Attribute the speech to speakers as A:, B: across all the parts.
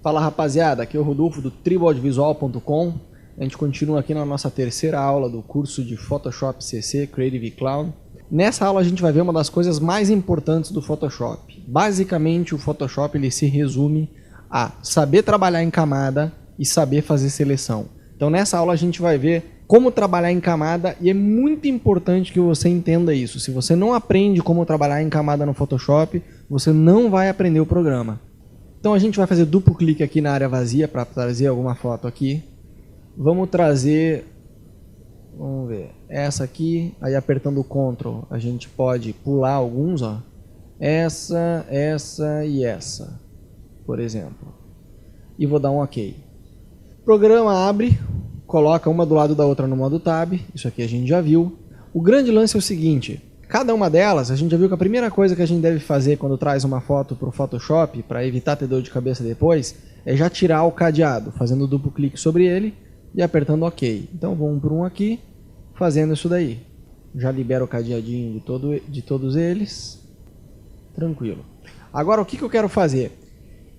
A: Fala rapaziada, aqui é o Rodolfo do triboaudiovisual.com. A gente continua aqui na nossa terceira aula do curso de Photoshop CC Creative Cloud. Nessa aula a gente vai ver uma das coisas mais importantes do Photoshop. Basicamente o Photoshop ele se resume a saber trabalhar em camada e saber fazer seleção. Então nessa aula a gente vai ver como trabalhar em camada e é muito importante que você entenda isso. Se você não aprende como trabalhar em camada no Photoshop, você não vai aprender o programa. Então a gente vai fazer duplo clique aqui na área vazia para trazer alguma foto aqui. Vamos trazer, vamos ver, essa aqui, aí apertando o Ctrl a gente pode pular alguns, ó. Essa e essa, por exemplo. E vou dar um OK. O programa abre, coloca uma do lado da outra no modo Tab, isso aqui a gente já viu. O grande lance é o seguinte, cada uma delas, a gente já viu que a primeira coisa que a gente deve fazer quando traz uma foto para o Photoshop, para evitar ter dor de cabeça depois, é já tirar o cadeado, fazendo duplo clique sobre ele e apertando OK. Então vamos por um aqui, fazendo isso daí. Já libera o cadeadinho de todos eles. Tranquilo. Agora o que eu quero fazer?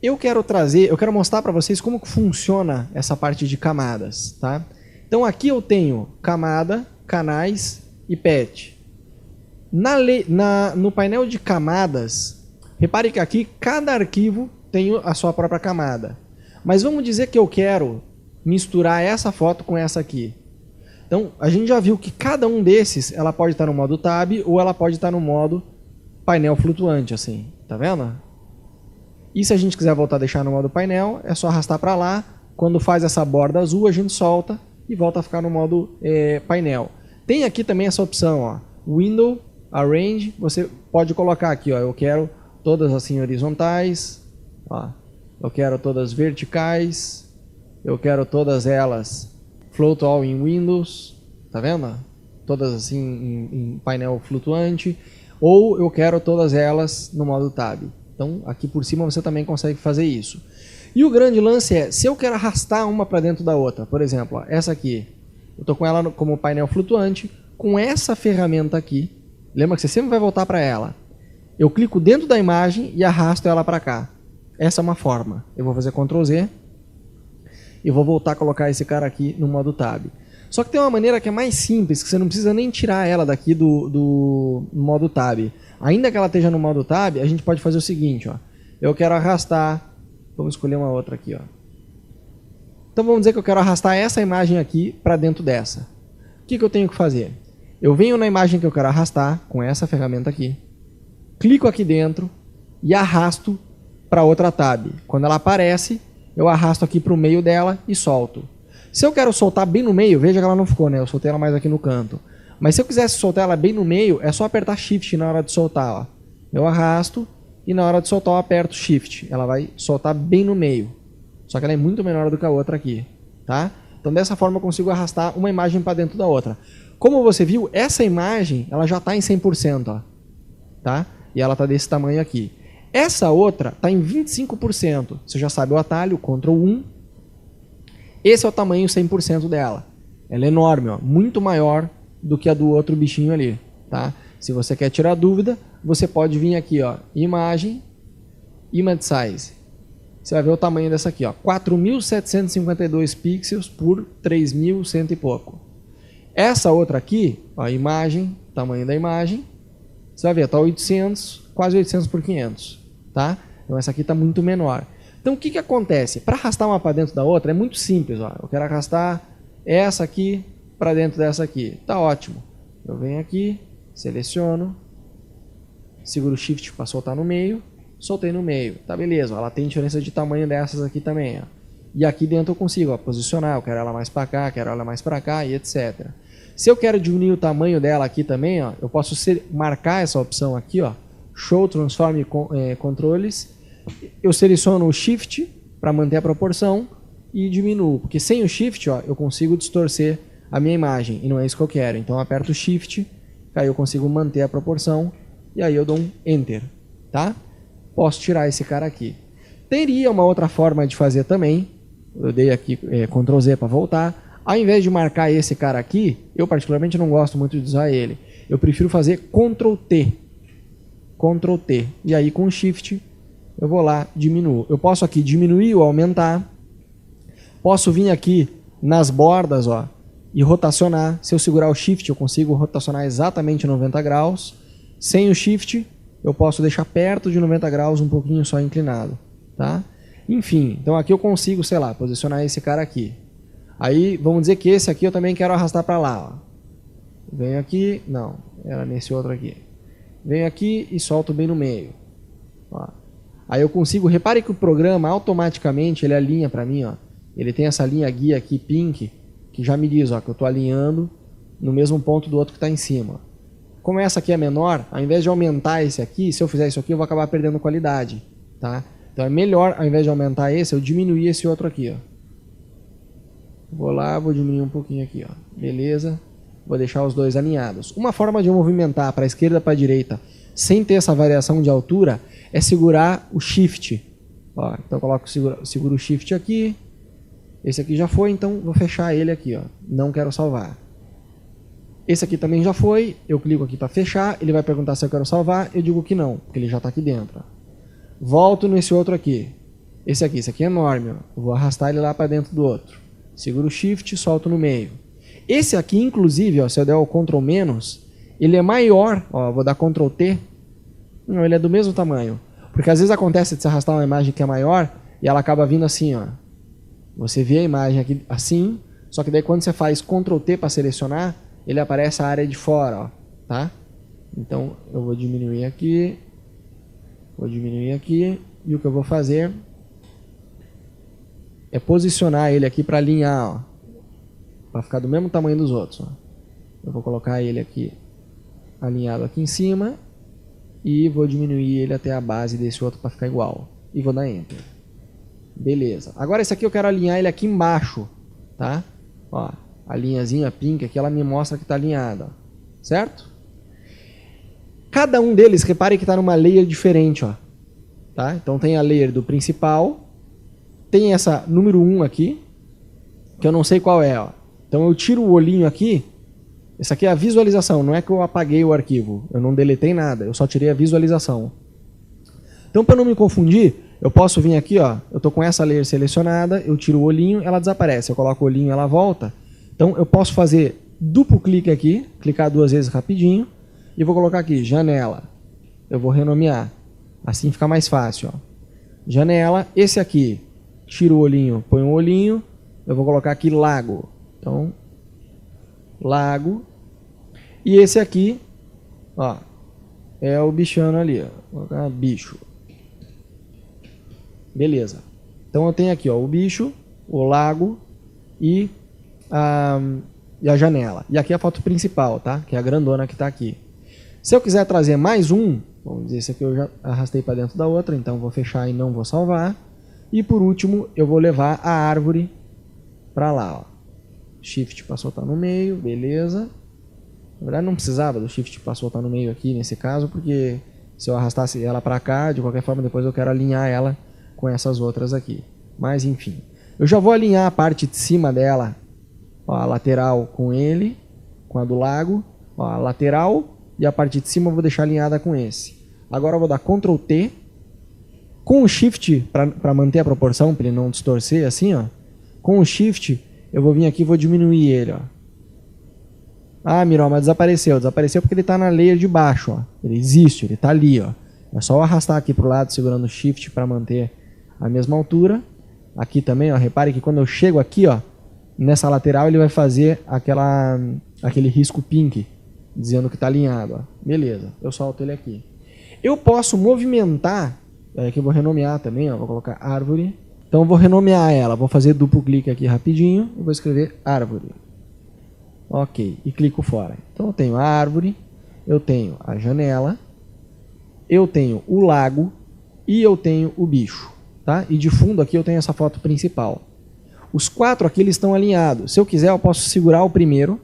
A: Eu quero mostrar para vocês como que funciona essa parte de camadas, tá? Então aqui eu tenho camada, canais e patch. No painel de camadas, repare que aqui cada arquivo tem a sua própria camada. Mas vamos dizer que eu quero misturar essa foto com essa aqui. Então a gente já viu que cada um desses ela pode estar no modo Tab ou ela pode estar no modo painel flutuante, assim, tá vendo? E se a gente quiser voltar a deixar no modo painel, é só arrastar para lá. Quando faz essa borda azul, a gente solta e volta a ficar no modo painel. Tem aqui também essa opção, ó, Window, Arrange. Você pode colocar aqui, ó, eu quero todas assim horizontais, ó, eu quero todas verticais, eu quero todas elas Float All in Windows, tá vendo? Todas assim em painel flutuante, ou eu quero todas elas no modo Tab. Então, aqui por cima você também consegue fazer isso. E o grande lance é, se eu quero arrastar uma para dentro da outra, por exemplo, ó, essa aqui, eu estou com ela como painel flutuante, com essa ferramenta aqui, lembra que você sempre vai voltar para ela. Eu clico dentro da imagem e arrasto ela para cá. Essa é uma forma. Eu vou fazer Ctrl Z e vou voltar a colocar esse cara aqui no modo Tab. Só que tem uma maneira que é mais simples, que você não precisa nem tirar ela daqui do modo Tab. Ainda que ela esteja no modo Tab, a gente pode fazer o seguinte, ó. Eu quero arrastar, vamos escolher uma outra aqui, ó. Então vamos dizer que eu quero arrastar essa imagem aqui para dentro dessa. O que eu tenho que fazer? Eu venho na imagem que eu quero arrastar, com essa ferramenta aqui, clico aqui dentro e arrasto para outra Tab. Quando ela aparece, eu arrasto aqui para o meio dela e solto. Se eu quero soltar bem no meio, veja que ela não ficou, né? Eu soltei ela mais aqui no canto. Mas se eu quisesse soltar ela bem no meio, é só apertar Shift na hora de soltar, ó. Eu arrasto e na hora de soltar eu aperto Shift. Ela vai soltar bem no meio. Só que ela é muito menor do que a outra aqui, tá? Então dessa forma eu consigo arrastar uma imagem para dentro da outra. Como você viu, essa imagem ela já está em 100%, ó, tá? E ela está desse tamanho aqui. Essa outra está em 25%. Você já sabe o atalho, Ctrl 1. Esse é o tamanho 100% dela. Ela é enorme, ó, muito maior do que a do outro bichinho ali, tá? Se você quer tirar dúvida, você pode vir aqui, ó, Imagem, Image Size. Você vai ver o tamanho dessa aqui, ó, 4.752 pixels por 3.100 e pouco. Essa outra aqui, ó, Imagem, tamanho da imagem, você vai ver, tá 800, quase 800 por 500, tá? Então essa aqui está muito menor. Então o que acontece? Para arrastar uma para dentro da outra é muito simples, ó. Eu quero arrastar essa aqui para dentro dessa aqui. Tá ótimo. Eu venho aqui, seleciono, seguro o Shift para soltar no meio, soltei no meio. Tá beleza, ó, ela tem diferença de tamanho dessas aqui também, ó. E aqui dentro eu consigo, ó, posicionar, eu quero ela mais para cá, quero ela mais para cá e etc. Se eu quero diminuir o tamanho dela aqui também, ó, eu posso marcar essa opção aqui, ó, Show Transform Controles. Eu seleciono o Shift para manter a proporção e diminuo, porque sem o Shift, ó, eu consigo distorcer a minha imagem e não é isso que eu quero. Então eu aperto o Shift, aí eu consigo manter a proporção e aí eu dou um Enter, tá? Posso tirar esse cara aqui. Teria uma outra forma de fazer também. Eu dei aqui Ctrl Z para voltar. Ao invés de marcar esse cara aqui, eu particularmente não gosto muito de usar ele. Eu prefiro fazer Ctrl T. Ctrl T. E aí com o Shift eu vou lá, diminuo. Eu posso aqui diminuir ou aumentar. Posso vir aqui nas bordas, ó, e rotacionar. Se eu segurar o Shift, eu consigo rotacionar exatamente 90 graus. Sem o Shift, eu posso deixar perto de 90 graus, um pouquinho só inclinado, tá? Enfim, então aqui eu consigo, sei lá, posicionar esse cara aqui. Aí, vamos dizer que esse aqui eu também quero arrastar para lá, ó. Venho aqui, não, era nesse outro aqui. Venho aqui e solto bem no meio. Ó. Aí eu consigo, repare que o programa automaticamente ele alinha para mim, ó. Ele tem essa linha guia aqui, pink, que já me diz, ó, que eu estou alinhando no mesmo ponto do outro que está em cima. Como essa aqui é menor, ao invés de aumentar esse aqui, se eu fizer isso aqui, eu vou acabar perdendo qualidade, tá? Então é melhor, ao invés de aumentar esse, eu diminuir esse outro aqui, ó. Vou lá, vou diminuir um pouquinho aqui, ó. Beleza? Vou deixar os dois alinhados. Uma forma de eu movimentar para a esquerda e para a direita, sem ter essa variação de altura, é segurar o Shift. Ó, então eu coloco, seguro o Shift aqui. Esse aqui já foi, então vou fechar ele aqui, ó. Não quero salvar. Esse aqui também já foi, eu clico aqui para fechar, ele vai perguntar se eu quero salvar, eu digo que não, porque ele já está aqui dentro. Ó. Volto nesse outro aqui. Esse aqui é enorme, ó. Eu vou arrastar ele lá para dentro do outro. Seguro o Shift e solto no meio. Esse aqui, inclusive, ó, se eu der o Ctrl menos, ele é maior, ó, vou dar Ctrl T. Não, ele é do mesmo tamanho. Porque às vezes acontece de se arrastar uma imagem que é maior e ela acaba vindo assim, ó. Você vê a imagem aqui assim, só que daí quando você faz Ctrl T para selecionar, ele aparece a área de fora, ó, tá? Então eu vou diminuir aqui, e o que eu vou fazer é posicionar ele aqui para alinhar, ó, para ficar do mesmo tamanho dos outros, ó. Eu vou colocar ele aqui alinhado aqui em cima e vou diminuir ele até a base desse outro para ficar igual. E vou dar Enter. Beleza. Agora esse aqui eu quero alinhar ele aqui embaixo, tá? Ó, a linhazinha pink aqui, ela me mostra que está alinhada, ó. Certo? Cada um deles, repare que está numa layer diferente, ó. Tá? Então tem a layer do principal, tem essa número 1 aqui, que eu não sei qual é, ó. Então eu tiro o olhinho aqui, essa aqui é a visualização, não é que eu apaguei o arquivo, eu não deletei nada, eu só tirei a visualização. Então para não me confundir, eu posso vir aqui, ó, eu estou com essa layer selecionada, eu tiro o olhinho, ela desaparece, eu coloco o olhinho, ela volta. Então eu posso fazer duplo clique aqui, clicar 2 vezes rapidinho, e vou colocar aqui, janela. Eu vou renomear, assim fica mais fácil, ó. Janela, esse aqui, tiro o olhinho, põe um olhinho, eu vou colocar aqui lago. Então, lago. E esse aqui, ó, é o bichano ali, ó. Vou colocar bicho. Beleza. Então eu tenho aqui, ó, o bicho, o lago e a janela. E aqui é a foto principal, tá? Que é a grandona que está aqui. Se eu quiser trazer mais um, vamos dizer, esse aqui eu já arrastei para dentro da outra, então vou fechar e não vou salvar. E por último, eu vou levar a árvore para lá, ó. Shift para soltar no meio, beleza. Na verdade não precisava do Shift para soltar no meio aqui nesse caso, porque se eu arrastasse ela para cá, de qualquer forma depois eu quero alinhar ela com essas outras aqui. Mas enfim, eu já vou alinhar a parte de cima dela, ó, a lateral com ele, com a do lago, ó, a lateral, e a parte de cima eu vou deixar alinhada com esse. Agora eu vou dar Ctrl T, com o Shift, para manter a proporção, para ele não distorcer assim, ó, com o Shift eu vou vir aqui e vou diminuir ele, ó. Ah, Miró, mas desapareceu. Desapareceu porque ele está na layer de baixo, ó. Ele existe, ele está ali, ó. É só eu arrastar aqui para o lado segurando o Shift para manter a mesma altura. Aqui também, ó, repare que quando eu chego aqui, ó, nessa lateral ele vai fazer aquele risco pink, dizendo que está alinhado, ó. Beleza, eu solto ele aqui. Eu posso movimentar, aqui eu vou renomear também, ó, vou colocar árvore. Então eu vou renomear ela, vou fazer duplo clique aqui rapidinho e vou escrever árvore. Ok, e clico fora. Então eu tenho a árvore, eu tenho a janela, eu tenho o lago e eu tenho o bicho, tá? E de fundo aqui eu tenho essa foto principal. Os 4 aqui eles estão alinhados. Se eu quiser eu posso segurar o primeiro,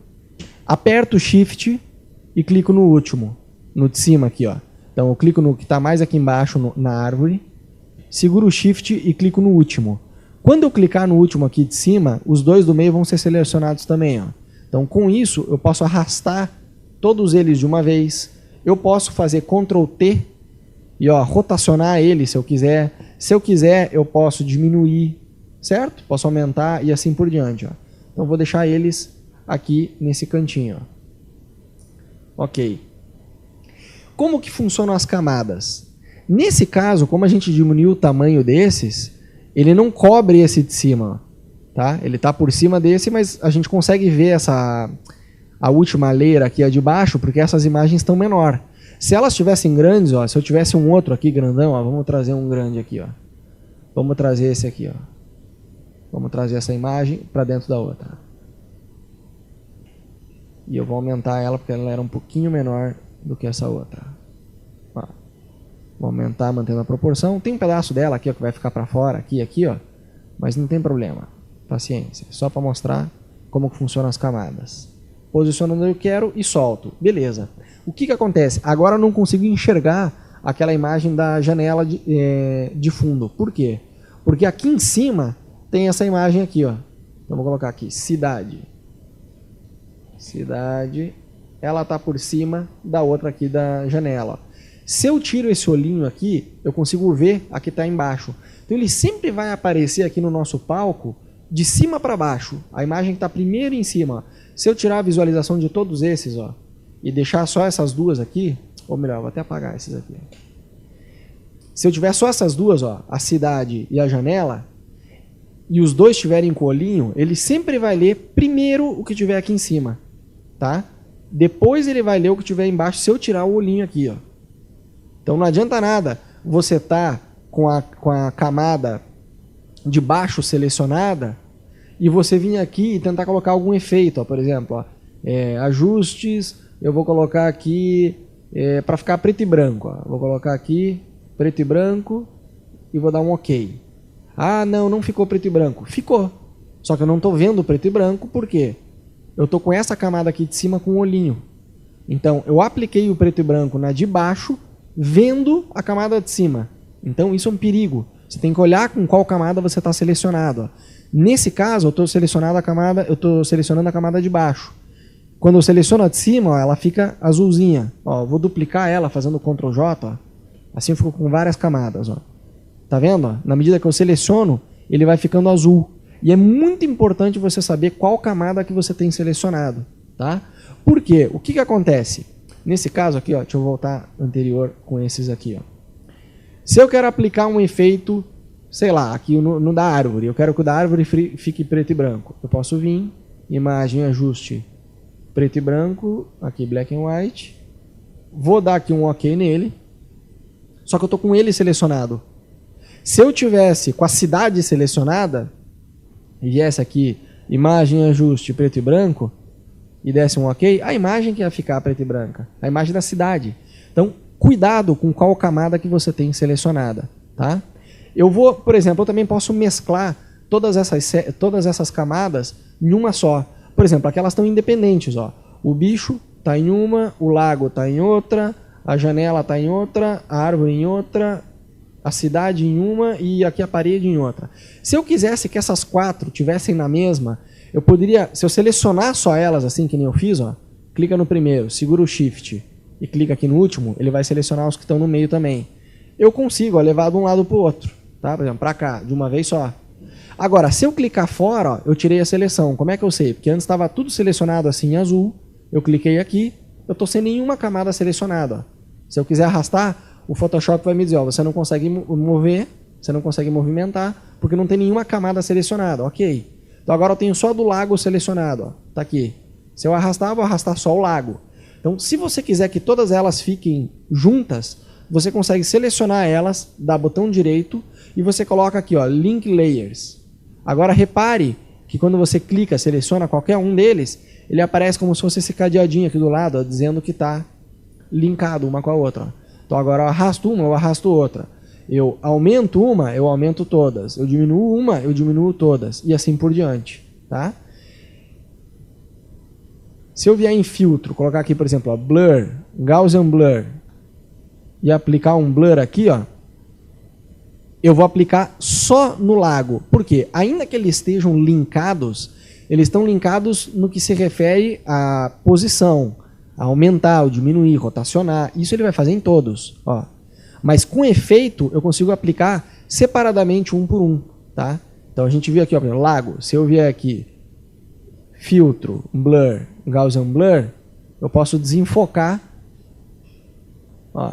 A: aperto o Shift e clico no último, no de cima aqui, ó. Então eu clico no que está mais aqui embaixo na árvore, seguro o Shift e clico no último. Quando eu clicar no último aqui de cima, os 2 do meio vão ser selecionados também, ó. Então com isso eu posso arrastar todos eles de uma vez. Eu posso fazer Ctrl T e ó, rotacionar ele se eu quiser. Se eu quiser, eu posso diminuir, certo? Posso aumentar e assim por diante. Ó. Então vou deixar eles aqui nesse cantinho. Ó. Ok. Como que funcionam as camadas? Nesse caso, como a gente diminuiu o tamanho desses, ele não cobre esse de cima. Tá? Ele está por cima desse, mas a gente consegue ver a última layer aqui, a de baixo, porque essas imagens estão menor. Se elas estivessem grandes, ó, se eu tivesse um outro aqui grandão, ó, vamos trazer um grande aqui. Ó. Vamos trazer esse aqui. Ó. Vamos trazer essa imagem para dentro da outra. E eu vou aumentar ela porque ela era um pouquinho menor do que essa outra. Ó. Vou aumentar mantendo a proporção. Tem um pedaço dela aqui ó, que vai ficar para fora, aqui, ó, mas não tem problema. Paciência. Só para mostrar como que funcionam as camadas. Posiciono onde eu quero e solto. Beleza. O que acontece? Agora eu não consigo enxergar aquela imagem da janela de fundo. Por quê? Porque aqui em cima tem essa imagem aqui. Ó. Então vou colocar aqui, cidade. Cidade. Ela está por cima da outra aqui da janela. Se eu tiro esse olhinho aqui, eu consigo ver a que está embaixo. Então ele sempre vai aparecer aqui no nosso palco de cima para baixo. A imagem está primeiro em cima. Se eu tirar a visualização de todos esses, ó, e deixar só essas duas aqui, ou melhor, vou até apagar esses aqui. Se eu tiver só essas duas, ó, a cidade e a janela, e os dois estiverem com o olhinho, ele sempre vai ler primeiro o que tiver aqui em cima, tá? Depois ele vai ler o que tiver embaixo se eu tirar o olhinho aqui, ó. Então não adianta nada você tá com a camada de baixo selecionada e você vir aqui e tentar colocar algum efeito, ó, por exemplo, ó, ajustes, eu vou colocar aqui para ficar preto e branco, ó, vou colocar aqui preto e branco e vou dar um OK. Ah, não ficou preto e branco. Ficou, só que eu não estou vendo preto e branco, por quê? Eu estou com essa camada aqui de cima com o olhinho. Então eu apliquei o preto e branco na de baixo, vendo a camada de cima. Então isso é um perigo. Você tem que olhar com qual camada você está selecionado. Ó. Nesse caso, eu estou selecionando a camada de baixo. Quando eu seleciono a de cima, ó, ela fica azulzinha. Ó, vou duplicar ela fazendo Ctrl J. Ó. Assim eu fico com várias camadas. Ó. Tá vendo? Ó? Na medida que eu seleciono, ele vai ficando azul. E é muito importante você saber qual camada que você tem selecionado. Tá? Por quê? O que acontece? Nesse caso aqui, ó, deixa eu voltar anterior com esses aqui. Ó. Se eu quero aplicar um efeito, sei lá, aqui no da árvore, eu quero que o da árvore fique preto e branco. Eu posso vir, imagem, ajuste, preto e branco, aqui black and white. Vou dar aqui um OK nele, só que eu estou com ele selecionado. Se eu tivesse com a cidade selecionada, e viesse aqui, imagem, ajuste, preto e branco, e desse um OK, a imagem que ia ficar preta e branca, a imagem da cidade. Então, cuidado com qual camada que você tem selecionada, tá? Eu vou, por exemplo, eu também posso mesclar todas essas camadas em uma só. Por exemplo, aqui elas estão independentes, ó. O bicho está em uma, o lago está em outra, a janela está em outra, a árvore em outra, a cidade em uma e aqui a parede em outra. Se eu quisesse que essas quatro tivessem na mesma, eu poderia, se eu selecionar só elas assim que nem eu fiz, ó, clica no primeiro, segura o Shift e clica aqui no último, ele vai selecionar os que estão no meio também. Eu consigo ó, levar de um lado para o outro, tá? Por exemplo, para cá, de uma vez só. Agora, se eu clicar fora, ó, eu tirei a seleção. Como é que eu sei? Porque antes estava tudo selecionado assim em azul, eu cliquei aqui, eu estou sem nenhuma camada selecionada. Ó. Se eu quiser arrastar, o Photoshop vai me dizer, ó, você não consegue mover, você não consegue movimentar, porque não tem nenhuma camada selecionada. Ok. Então agora eu tenho só do lago selecionado. Ó. Tá aqui. Se eu arrastar, vou arrastar só o lago. Então, se você quiser que todas elas fiquem juntas, você consegue selecionar elas, dá botão direito e você coloca aqui, ó, Link Layers. Agora repare que quando você clica, seleciona qualquer um deles, ele aparece como se fosse esse cadeadinho aqui do lado, ó, dizendo que está linkado uma com a outra. Ó. Então agora eu arrasto uma, eu arrasto outra. Eu aumento uma, eu aumento todas. Eu diminuo uma, eu diminuo todas. E assim por diante. Tá? Se eu vier em filtro, colocar aqui, por exemplo, ó, Blur, Gaussian Blur, e aplicar um Blur aqui, ó, eu vou aplicar só no lago. Por quê? Ainda que eles estejam linkados, eles estão linkados no que se refere à posição, a aumentar, ou diminuir, rotacionar. Isso ele vai fazer em todos. Ó. Mas com efeito, eu consigo aplicar separadamente um por um, tá? Então a gente viu aqui, ó, lago. Se eu vier aqui, filtro, blur, Gaussian blur, eu posso desenfocar, ó.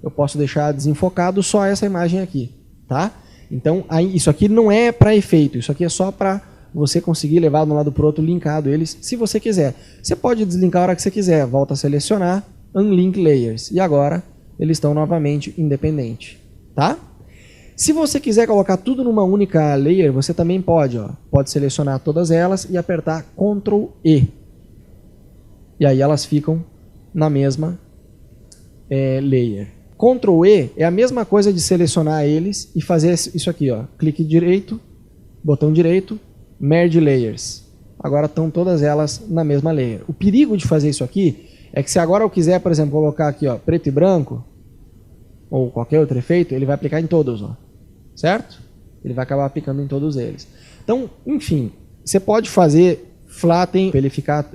A: Eu posso deixar desenfocado só essa imagem aqui, tá? Então, aí, isso aqui não é para efeito, isso aqui é só para você conseguir levar de um lado para o outro linkado eles, se você quiser. Você pode deslinkar a hora que você quiser, volta a selecionar, Unlink Layers, e agora eles estão novamente independentes, tá? Se você quiser colocar tudo numa única layer, você também pode, ó, pode selecionar todas elas e apertar Ctrl E. E aí elas ficam na mesma layer. Ctrl E é a mesma coisa de selecionar eles e fazer isso aqui, ó. Clique direito, botão direito, Merge Layers. Agora estão todas elas na mesma layer. O perigo de fazer isso aqui é que se agora eu quiser, por exemplo, colocar aqui, ó, preto e branco, ou qualquer outro efeito, ele vai aplicar em todos, ó. Certo? Ele vai acabar aplicando em todos eles. Então, enfim, você pode fazer flatten para ele ficar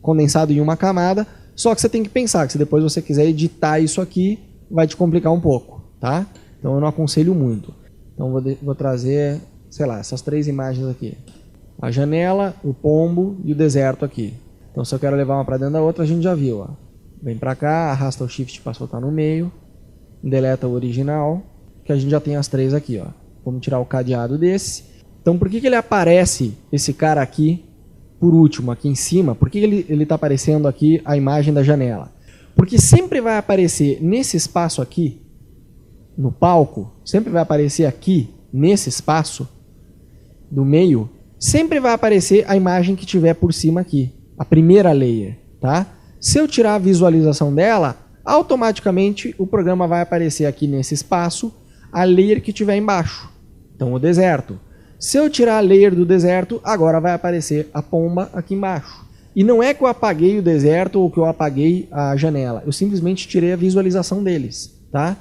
A: condensado em uma camada, só que você tem que pensar que se depois você quiser editar isso aqui, vai te complicar um pouco, tá? Então eu não aconselho muito. Então vou trazer, sei lá, essas 3 imagens aqui. A janela, o pombo e o deserto aqui. Então se eu quero levar uma para dentro da outra, a gente já viu, ó. Vem para cá, arrasta o shift para soltar no meio, deleta o original, que a gente já tem as 3 aqui, ó. Vamos tirar o cadeado desse. Então por que ele aparece, esse cara aqui, por último, aqui em cima? Por que ele está aparecendo aqui a imagem da janela? Porque sempre vai aparecer nesse espaço aqui, no palco, sempre vai aparecer aqui, nesse espaço do meio, sempre vai aparecer a imagem que tiver por cima aqui, a primeira layer, tá? Se eu tirar a visualização dela, automaticamente o programa vai aparecer aqui nesse espaço a layer que tiver embaixo, então o deserto. Se eu tirar a layer do deserto, agora vai aparecer a pomba aqui embaixo. E não é que eu apaguei o deserto ou que eu apaguei a janela. Eu simplesmente tirei a visualização deles, tá?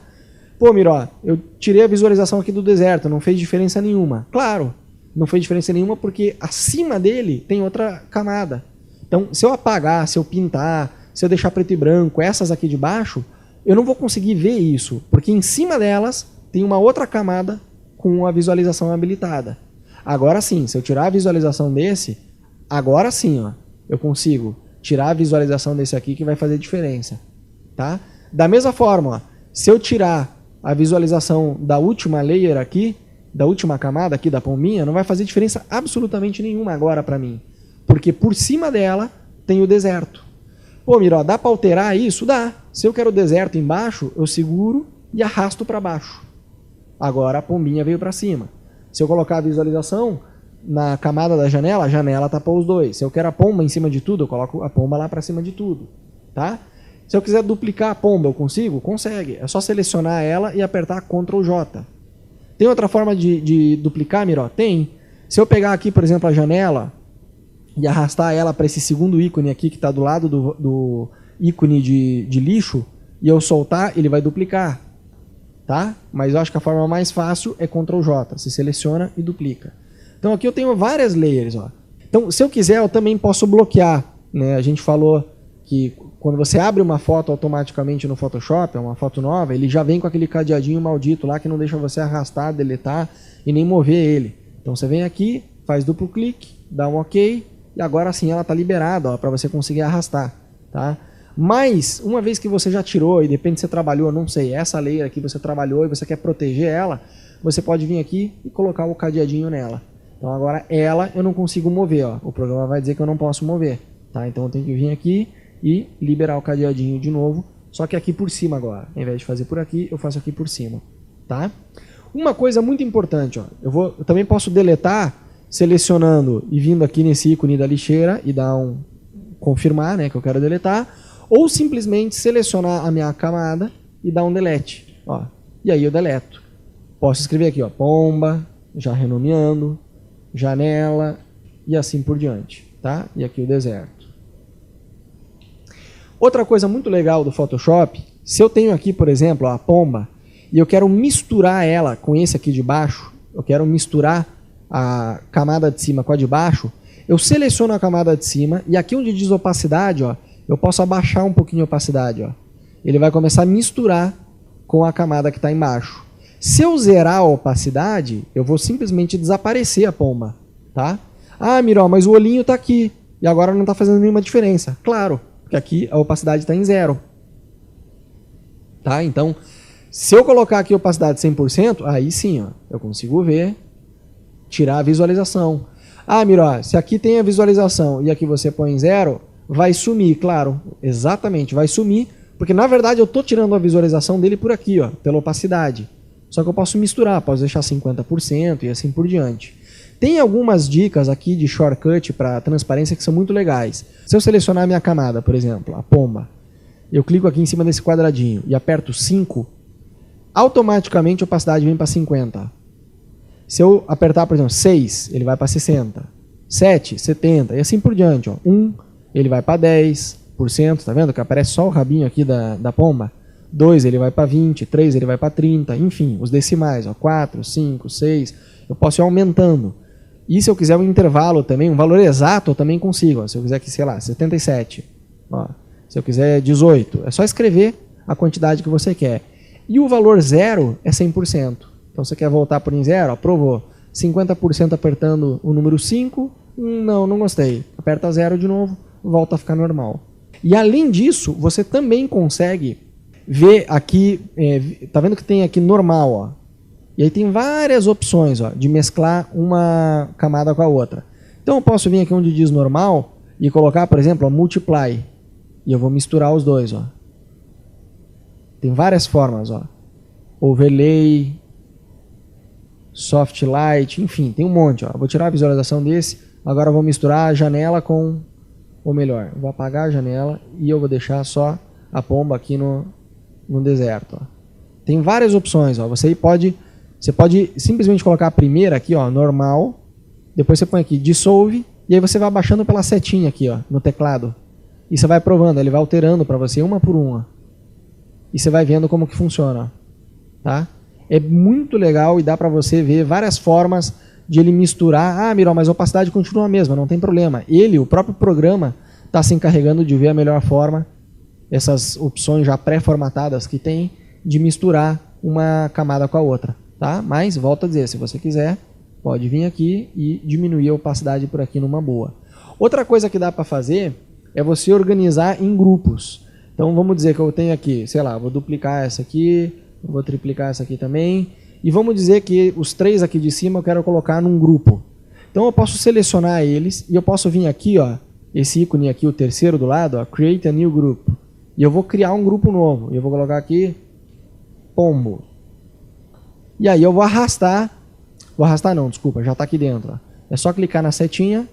A: Pô, Miró, eu tirei a visualização aqui do deserto, não fez diferença nenhuma. Claro, não fez diferença nenhuma porque acima dele tem outra camada. Então, se eu apagar, se eu pintar, se eu deixar preto e branco, essas aqui de baixo, eu não vou conseguir ver isso, porque em cima delas tem uma outra camada com a visualização habilitada. Agora sim, se eu tirar a visualização desse, agora sim, ó, eu consigo tirar a visualização desse aqui que vai fazer diferença, tá? Da mesma forma, ó, se eu tirar a visualização da última layer aqui, da última camada aqui da pombinha, não vai fazer diferença absolutamente nenhuma agora para mim, porque por cima dela tem o deserto. Pô, Miró, dá para alterar isso? Dá. Se eu quero o deserto embaixo, eu seguro e arrasto para baixo. Agora a pombinha veio para cima. Se eu colocar a visualização na camada da janela, a janela tapou os dois. Se eu quero a pomba em cima de tudo, eu coloco a pomba lá para cima de tudo, tá? Se eu quiser duplicar a pomba, eu consigo? Consegue. É só selecionar ela e apertar Ctrl J. Tem outra forma de duplicar, Miró? Tem. Se eu pegar aqui, por exemplo, a janela e arrastar ela para esse segundo ícone aqui que está do lado do ícone de lixo e eu soltar, ele vai duplicar. Tá? Mas eu acho que a forma mais fácil é Ctrl J. Você seleciona e duplica. Então aqui eu tenho várias layers. Ó. Então se eu quiser eu também posso bloquear. Né? A gente falou que quando você abre uma foto automaticamente no Photoshop, é uma foto nova, ele já vem com aquele cadeadinho maldito lá que não deixa você arrastar, deletar e nem mover ele. Então você vem aqui, faz duplo clique, dá um OK e agora sim ela está liberada para você conseguir arrastar. Tá? Mas, uma vez que você já tirou e depende se você trabalhou, não sei, essa layer aqui você trabalhou e você quer proteger ela, você pode vir aqui e colocar o cadeadinho nela. Então agora ela eu não consigo mover, ó. O programa vai dizer que eu não posso mover. Tá? Então eu tenho que vir aqui e liberar o cadeadinho de novo, só que aqui por cima agora. Ao invés de fazer por aqui, eu faço aqui por cima. Tá? Uma coisa muito importante, ó, eu também posso deletar selecionando e vindo aqui nesse ícone da lixeira e dar um confirmar, né, que eu quero deletar. Ou simplesmente selecionar a minha camada e dar um delete. Ó, e aí eu deleto. Posso escrever aqui, ó, pomba, já renomeando, janela e assim por diante. Tá? E aqui o deserto. Outra coisa muito legal do Photoshop, se eu tenho aqui, por exemplo, ó, a pomba, e eu quero misturar ela com esse aqui de baixo, eu quero misturar a camada de cima com a de baixo, eu seleciono a camada de cima e aqui onde diz opacidade, ó, eu posso abaixar um pouquinho a opacidade. Ó. Ele vai começar a misturar com a camada que está embaixo. Se eu zerar a opacidade, eu vou simplesmente desaparecer a pomba, tá? Ah, Miró, mas o olhinho está aqui e agora não está fazendo nenhuma diferença. Claro, porque aqui a opacidade está em 0. Tá? Então, se eu colocar aqui a opacidade 100%, aí sim, ó, eu consigo ver, tirar a visualização. Ah, Miró, se aqui tem a visualização e aqui você põe em 0, vai sumir, claro, exatamente, vai sumir, porque na verdade eu estou tirando a visualização dele por aqui, ó, pela opacidade. Só que eu posso misturar, posso deixar 50% e assim por diante. Tem algumas dicas aqui de shortcut para transparência que são muito legais. Se eu selecionar a minha camada, por exemplo, a pomba, eu clico aqui em cima desse quadradinho e aperto 5, automaticamente a opacidade vem para 50. Se eu apertar, por exemplo, 6, ele vai para 60. 7, 70 e assim por diante. Ó. 1, ele vai para 10%, tá vendo? Que aparece só o rabinho aqui da pomba. 2, ele vai para 20, 3, ele vai para 30, enfim, os decimais, ó, 4, 5, 6, eu posso ir aumentando. E se eu quiser um intervalo também, um valor exato, eu também consigo. Ó. Se eu quiser aqui, sei lá, 77, ó. Se eu quiser 18, é só escrever a quantidade que você quer. E o valor 0 é 100%. Então você quer voltar por em 0, aprovou. 50% apertando o número 5, não gostei. Aperta 0 de novo, volta a ficar normal. E além disso, você também consegue ver aqui, tá vendo que tem aqui normal, ó. E aí tem várias opções, ó, de mesclar uma camada com a outra. Então eu posso vir aqui onde diz normal e colocar, por exemplo, ó, multiply. E eu vou misturar os dois, ó. Tem várias formas, ó. Overlay, soft light, enfim, tem um monte, ó. Eu vou tirar a visualização desse, agora eu vou misturar a janela com, ou melhor, eu vou apagar a janela e eu vou deixar só a pomba aqui no deserto, ó. Tem várias opções, ó. Você pode simplesmente colocar a primeira aqui, ó, normal, depois você põe aqui dissolve e aí você vai abaixando pela setinha aqui, ó, no teclado. E você vai provando, ele vai alterando para você uma por uma. E você vai vendo como que funciona, tá? É muito legal e dá para você ver várias formas de ele misturar. Ah, Miró, mas a opacidade continua a mesma, não tem problema. Ele, o próprio programa, está se encarregando de ver a melhor forma, essas opções já pré-formatadas que tem, de misturar uma camada com a outra, tá? Mas, volto a dizer, se você quiser, pode vir aqui e diminuir a opacidade por aqui numa boa. Outra coisa que dá para fazer é você organizar em grupos. Então vamos dizer que eu tenho aqui, sei lá, vou duplicar essa aqui, vou triplicar essa aqui também, e vamos dizer que os 3 aqui de cima eu quero colocar num grupo. Então eu posso selecionar eles e eu posso vir aqui, ó, esse ícone aqui, o terceiro do lado, ó, Create a New Group. E eu vou criar um grupo novo. E eu vou colocar aqui pombo. E aí eu vou arrastar não, desculpa, já está aqui dentro. Ó. É só clicar na setinha,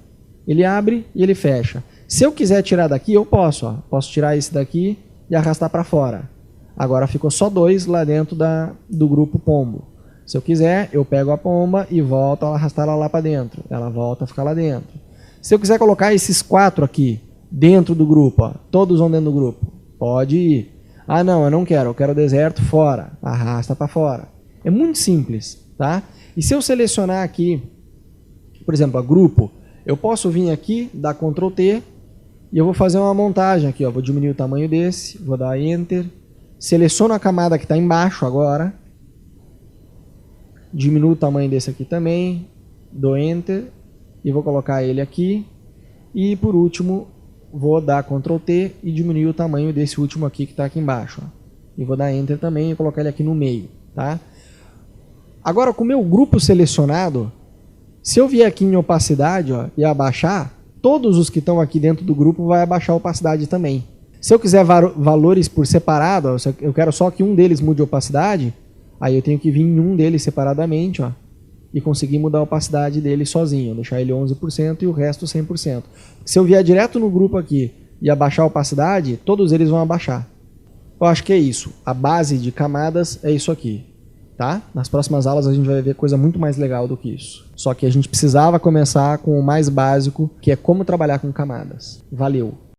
A: ele abre e ele fecha. Se eu quiser tirar daqui, eu posso. Ó. Posso tirar esse daqui e arrastar para fora. Agora ficou só 2 lá dentro do grupo pombo. Se eu quiser, eu pego a pomba e volto a arrastar ela lá para dentro. Ela volta a ficar lá dentro. Se eu quiser colocar esses 4 aqui dentro do grupo, ó, todos vão dentro do grupo, pode ir. Ah, não, eu não quero, eu quero o deserto fora. Arrasta para fora. É muito simples, tá? E se eu selecionar aqui, por exemplo, a grupo, eu posso vir aqui, dar Ctrl T, e eu vou fazer uma montagem aqui, ó. Vou diminuir o tamanho desse, vou dar Enter, seleciono a camada que está embaixo agora, diminuo o tamanho desse aqui também, dou Enter, e vou colocar ele aqui, e por último, vou dar Ctrl T e diminuir o tamanho desse último aqui que está aqui embaixo, ó. E vou dar Enter também e colocar ele aqui no meio, tá? Agora, com o meu grupo selecionado, se eu vier aqui em opacidade, ó, e abaixar, todos os que estão aqui dentro do grupo vai abaixar a opacidade também. Se eu quiser valores por separado, ó, se eu quero só que um deles mude a opacidade, aí eu tenho que vir em um deles separadamente, ó, e conseguir mudar a opacidade dele sozinho, deixar ele 11% e o resto 100%. Se eu vier direto no grupo aqui e abaixar a opacidade, todos eles vão abaixar. Eu acho que é isso. A base de camadas é isso aqui. Tá? Nas próximas aulas a gente vai ver coisa muito mais legal do que isso. Só que a gente precisava começar com o mais básico, que é como trabalhar com camadas. Valeu!